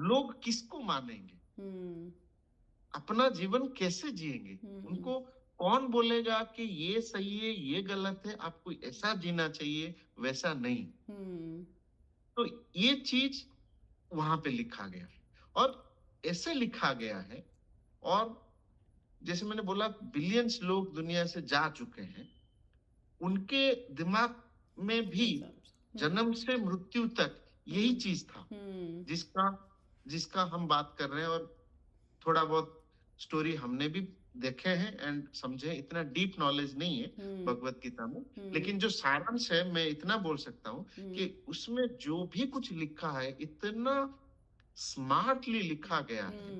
लोग किसको मानेंगे, अपना जीवन कैसे जिएंगे, उनको कौन बोलेगा कि ये सही है ये गलत है, आपको ऐसा जीना चाहिए वैसा नहीं। तो ये चीज वहां पे लिखा गया है, और ऐसे लिखा गया है। और जैसे मैंने बोला, बिलियंस लोग दुनिया से जा चुके हैं, उनके दिमाग में भी जन्म से मृत्यु तक यही चीज था, जिसका जिसका हम बात कर रहे हैं। और थोड़ा बहुत स्टोरी हमने भी देखे हैं एंड समझे, इतना डीप नॉलेज नहीं है भगवत गीता में, लेकिन जो सारांश है मैं इतना बोल सकता हूँ कि उसमें जो भी कुछ लिखा है इतना स्मार्टली लिखा गया है,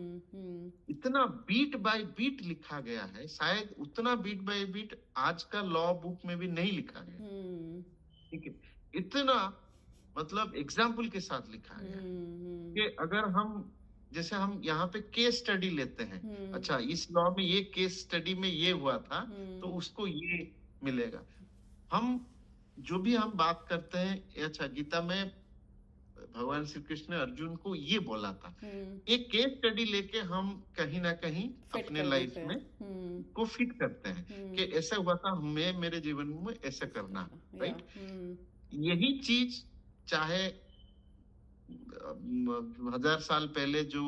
इतना बीट बाय बीट लिखा गया है, शायद उतना बीट बाय बीट आज का लॉ बुक में भी नहीं लिखा गया। ठीक है, इतना मतलब एग्जाम्पल के साथ लिखा गया है कि अगर हम, जैसे हम यहाँ पे केस स्टडी लेते हैं, अच्छा इस लॉ में ये केस स्टडी में ये हुआ था तो उसको ये मिलेगा। हम जो भी हम बात करते हैं, अच्छा गीता में भगवान श्री कृष्ण ने अर्जुन को ये बोला था, एक केस स्टडी लेके हम कहीं ना कहीं अपने लाइफ में को फिट करते हैं कि ऐसा हुआ था, हमें मेरे जीवन में ऐसा करना, राइट। यही चीज चाहे 1000 साल पहले जो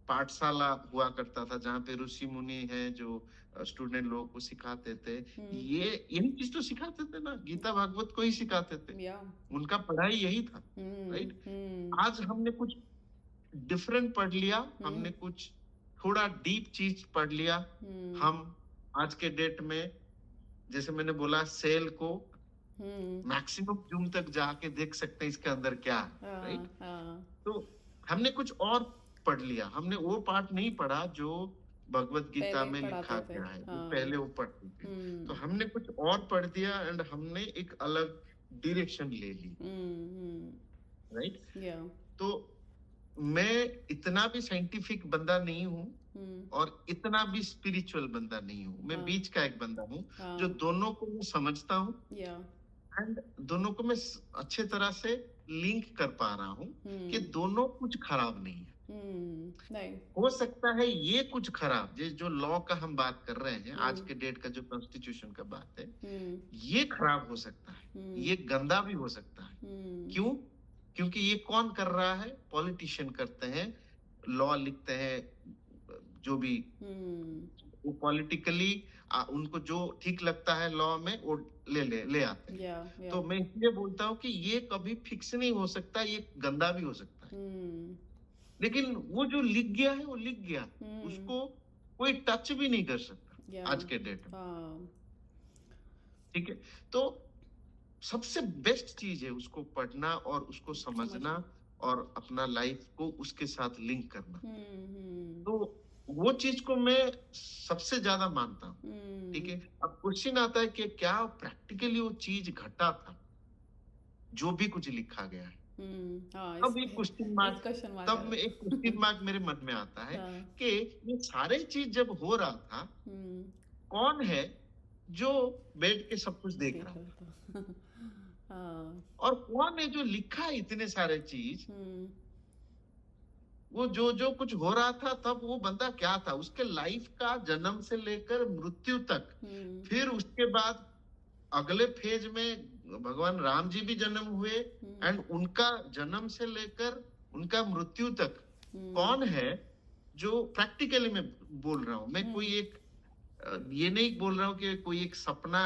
पाठशाला हुआ करता था, जहाँ पे ऋषि मुनि हैं जो स्टूडेंट लोगों को सिखाते थे, ये यही चीज तो सिखाते थे ना, गीता भागवत को ही सिखाते थे, उनका पढ़ाई यही था, राइट। आज हमने कुछ डिफरेंट पढ़ लिया, हमने कुछ थोड़ा डीप चीज पढ़ लिया। हम आज के डेट में, जैसे मैंने बोला, सेल को मैक्सिमम जूम तक जाके देख सकते हैं इसके अंदर क्या है, राइट। तो हमने कुछ और पढ़ लिया, हमने वो पार्ट नहीं पढ़ा जो भगवत गीता में लिखा गया है, पहले वो पढ़ते थे। तो हमने कुछ और पढ़ दिया एंड हमने एक अलग डायरेक्शन ले ली, राइट। तो मैं इतना भी साइंटिफिक बंदा नहीं हूँ और इतना भी स्पिरिचुअल बंदा नहीं हूँ, मैं बीच का एक बंदा हूँ जो दोनों को मैं समझता हूँ एंड दोनों को मैं अच्छे तरह से लिंक कर पा रहा हूँ कि दोनों कुछ खराब नहीं है। नहीं हो सकता है ये कुछ खराब, जो लॉ का हम बात कर रहे हैं, आज के डेट का जो कॉन्स्टिट्यूशन का बात है, ये खराब हो सकता है, ये गंदा भी हो सकता है। क्यों? क्योंकि ये कौन कर रहा है? पॉलिटिशियन करते हैं, लॉ लिखते हैं, जो भी वो पॉलिटिकली उनको जो ठीक लगता है लॉ में वो ले आते हैं। तो मैं इसलिए बोलता हूँ कि ये कभी फिक्स नहीं हो सकता, ये गंदा भी हो सकता है। लेकिन वो जो लिख गया है वो लिख गया, उसको कोई टच भी नहीं कर सकता आज के डेट में। ठीक है, तो सबसे बेस्ट चीज है उसको पढ़ना और उसको समझना और अपना लाइफ को उसके साथ लिंक करना। तो वो चीज को मैं सबसे ज्यादा मानता हूँ। ठीक है, अब क्वेश्चन आता है कि क्या प्रैक्टिकली वो चीज घटा था जो भी कुछ लिखा गया है? तब एक क्वेश्चन मार्क मेरे मन में आता है कि ये सारे चीज जब हो रहा था, कौन है जो बैठ के सब कुछ देख रहा था? और कौन है जो लिखा है इतने सारे चीज? वो जो कुछ हो रहा था तब वो बंदा क्या था, उसके लाइफ का जन्म से लेकर मृत्यु तक, फिर उसके बाद अगले फेज में भगवान राम जी भी जन्म हुए एंड उनका जन्म से लेकर उनका मृत्यु तक कौन है जो प्रैक्टिकली मैं बोल रहा हूं। मैं कोई एक ये नहीं बोल रहा हूँ कि कोई एक सपना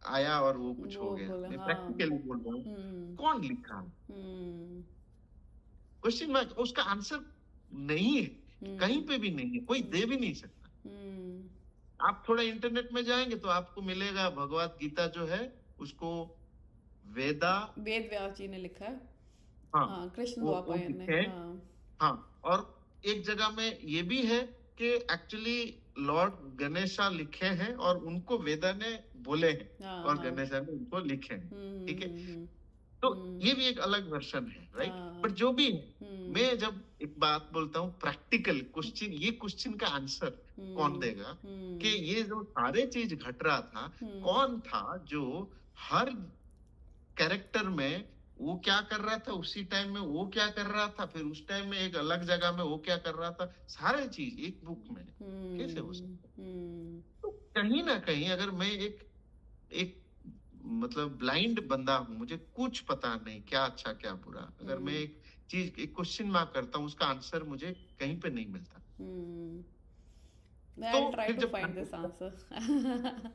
आया और वो कुछ हो गया, मैं प्रैक्टिकली बोल रहा हूँ कौन लिखा। क्वेश्चन मार्क, उसका आंसर नहीं है, कहीं पे भी नहीं है, कोई दे भी नहीं सकता। आप थोड़ा इंटरनेट में जाएंगे तो आपको मिलेगा भगवत गीता जो है उसको वेद व्यास जी ने लिखा है। हाँ, कृष्ण द्वापायन ने। हाँ, और एक जगह में ये भी है कि एक्चुअली लॉर्ड गणेशा लिखे हैं और उनको वेदा ने बोले हैं और गणेशा ने उनको लिखे हैं। ठीक है, तो ये भी एक अलग वर्जन है, राइट। बट जो भी है, मैं जब एक बात बोलता हूँ प्रैक्टिकल क्वेश्चन, ये क्वेश्चन का आंसर कौन देगा कि ये जो सारे चीज घट रहा था, कौन था जो हर कैरेक्टर में वो क्या कर रहा था, उसी टाइम में वो क्या कर रहा था, फिर उस टाइम में एक अलग जगह में वो क्या कर रहा था, सारे चीज एक बुक में कैसे हो सकता है? हम्म, तो कहीं ना कहीं अगर मैं एक एक मतलब ब्लाइंड बंदा हूँ, मुझे कुछ पता नहीं क्या अच्छा क्या बुरा, अगर मैं हम्म, एक चीज एक क्वेश्चन मार्क करता हूँ, उसका आंसर मुझे कहीं पे नहीं मिलता। हम्म, तो I'll try फिर to जब find this answer.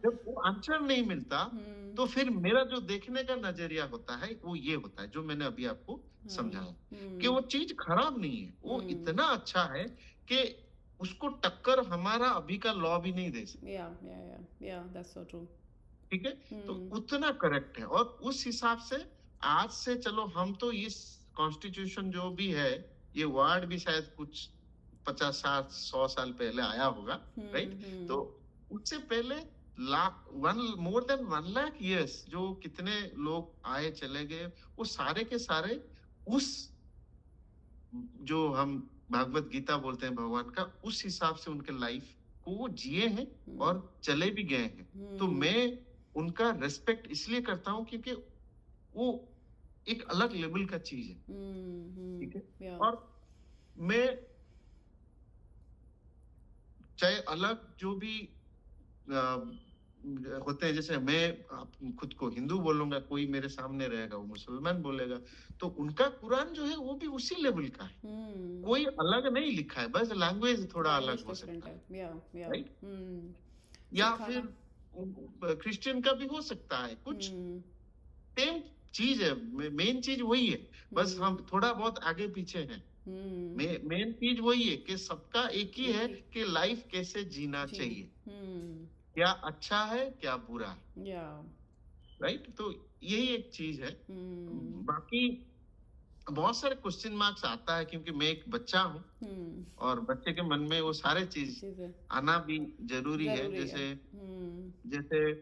जब वो आंसर नहीं मिलता, हम्म, तो फिर मेरा जो देखने का नजरिया होता है वो ये होता है जो मैंने अभी आपको हाँ, समझाया, कि हम्म, वो चीज खराब नहीं है, वो हम्म, इतना अच्छा है कि उसको टक्कर हमारा अभी का लॉ भी नहीं दे सकता। yeah, that's so true. ठीक है, तो हम्म, उतना करेक्ट है। और उस हिसाब से आज से चलो हम तो इस कॉन्स्टिट्यूशन जो भी है, ये वर्ड भी शायद कुछ 50 60 100 साल पहले आया होगा, राइट? तो हम्म, उससे पहले lakh one more than 1 lakh years जो कितने लोग आए चले गए, वो सारे के सारे उस जो हम भागवत गीता बोलते हैं भगवान का, उस हिसाब से उनके लाइफ को वो जिए हैं हम्म, और चले भी गए हैं। तो हम्म, मैं उनका रेस्पेक्ट इसलिए करता हूँ क्योंकि वो एक अलग लेवल का चीज है। ठीक है, yeah, और मैं चाहे अलग जो भी होते हैं, जैसे मैं खुद को हिंदू बोलूंगा, कोई मेरे सामने रहेगा वो मुसलमान बोलेगा, तो उनका कुरान जो है वो भी उसी लेवल का है, हम्म, कोई अलग नहीं लिखा है, बस लैंग्वेज थोड़ा language अलग हो different सकता है, है, yeah, राइट? या सिखाना, फिर क्रिश्चियन का भी हो सकता है, कुछ हम्म, सेम चीज है, मेन चीज वही है, बस हम हम्म, थोड़ा बहुत आगे पीछे हैं। हम्म, मेन चीज वही है कि सबका एक ही एक है ही कि लाइफ कैसे जीना जीना, चाहिए, क्या अच्छा है क्या बुरा है, yeah, राइट? तो यही एक चीज है। हम्म, बाकी बहुत सारे क्वेश्चन मार्क्स आता है क्योंकि मैं एक बच्चा हूँ, हम्म, और बच्चे के मन में वो सारे चीज चीजें आना भी जरूरी है। जरूरी है, जैसे जैसे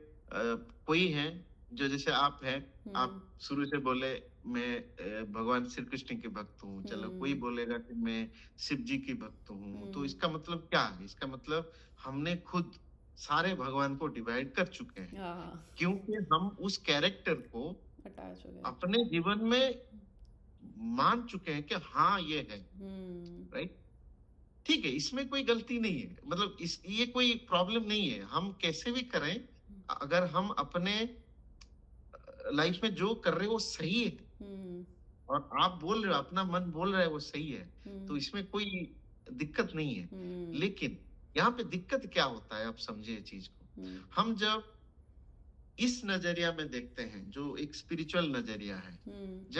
कोई है जो, जैसे आप हैं, आप हम्म, शुरू से बोले मैं भगवान श्री कृष्ण के भक्त हूँ, चलो कोई हम्म, बोलेगा कि मैं शिव जी की भक्त हूँ, तो हम्म, इसका मतलब क्या है? इसका मतलब हमने खुद सारे भगवान को डिवाइड कर चुके हैं, हाँ, क्योंकि हम उस कैरेक्टर को अटैच हो गया, अपने जीवन में मान चुके हैं कि हाँ ये है, हम्म, राइट? ठीक है, इसमें कोई गलती नहीं है, मतलब इस ये कोई प्रॉब्लम नहीं है, हम कैसे भी करें, अगर हम अपने लाइफ में जो कर रहे हो वो सही है, हम्म, और आप बोल रहे हो, अपना मन बोल रहा है वो सही है, हम्म, तो इसमें कोई दिक्कत नहीं है। हम्म, लेकिन यहाँ पे दिक्कत क्या होता है, आप समझिए चीज को। हम्म, हम जब इस नजरिया में देखते हैं जो एक स्पिरिचुअल नजरिया है, हम्म, जब